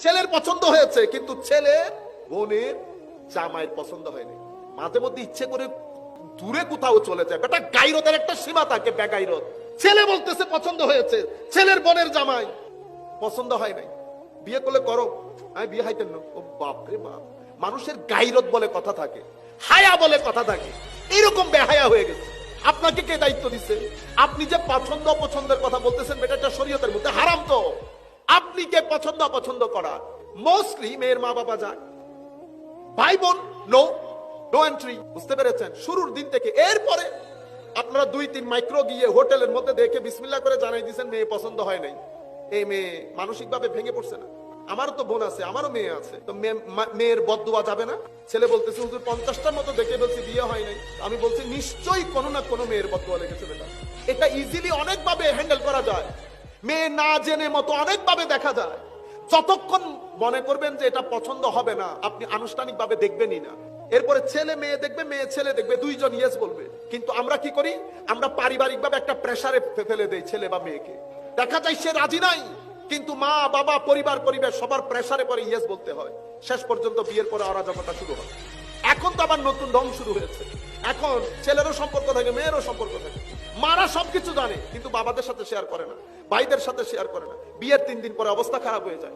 ছেলের পছন্দ হয়েছে, কিন্তু ছেলের বোনের জামাইয়ের পছন্দ হয়নি। মাঝে মধ্যে ইচ্ছে করে দূরে কোথাও চলে যায়। বেটা গাইরতের একটা সীমা থাকে, বেগাইরত। ছেলে বলতেছে পছন্দ হয়েছে, ছেলের বোনের জামাই পছন্দ হয় নাই, বিয়ে করলে করো। আমি বিয়ে হাইতেন না। ও বাপ রে বাপ, মানুষের গাইরত বলে কথা থাকে, হায়া বলে কথা থাকে, এরকম বেহায়া হয়ে গেছে। আপনাকে কে দায়িত্ব দিচ্ছে? আপনি যে পছন্দ অপছন্দের কথা বলতেছেন, এটা শরীয়তের মধ্যে হারাম। তো আপনি কে পছন্দ অপছন্দ করা? মোস্টলি মেয়ের মা বাবা যায়, ভাই বোন নো নো এন্ট্রি। বুঝতে পেরেছেন? শুরুর দিন থেকে। এরপরে আপনারা 2-3 মাইক্রো গিয়ে হোটেলের মধ্যে দেখে বিসমিল্লাহ করে জানাই দিয়েছেন মেয়ে পছন্দ হয় নাই। এই মেয়ে মানসিক ভাবে ভেঙে পড়ছে না? আমারও তো বোন আছে, আমারও মেয়ে আছে, তো মেয়ের বদদুয়া যাবে না? ছেলে বলতেছে হুজুর 50টার মতো দেখে বলছি বিয়ে হয় নাই। আমি বলছি নিশ্চয়ই কোনো না কোনো মেয়ের বদদুয়া লেগেছে বেটা। এটা ইজিলি অনেকভাবে হ্যান্ডেল করা যায়, মেয়ে না জেনে মতো অনেকভাবে দেখা যায়। যতক্ষণ মনে করবেন যে এটা পছন্দ হবে না, আপনি আনুষ্ঠানিক ভাবে দেখবেনই না। এরপরে ছেলে মেয়ে দেখবে, মেয়ে ছেলে দেখবে, দুইজন ইয়েস বলবে। কিন্তু আমরা কি করি? আমরা পারিবারিক ভাবে একটা প্রেসারে ফেলে দেই ছেলে বা মেয়েকে। দেখা যায় সে রাজি নাই, কিন্তু মা বাবা পরিবার পরিবেশ সবার প্রেসারে পরে ইয়েস বলতে হয়। শেষ পর্যন্ত বিয়ের পরে অরাজকতা শুরু হয়। এখন তো আবার নতুন ঢং শুরু হয়েছে। এখন ছেলেরও সম্পর্ক থাকে, মেয়েরও সম্পর্ক থাকে। মারা সবকিছু জানে, কিন্তু বাবাদের সাথে শেয়ার করে না, ভাইদের সাথে শেয়ার করে না। বিয়ের 3 দিন পরে অবস্থা খারাপ হয়ে যায়।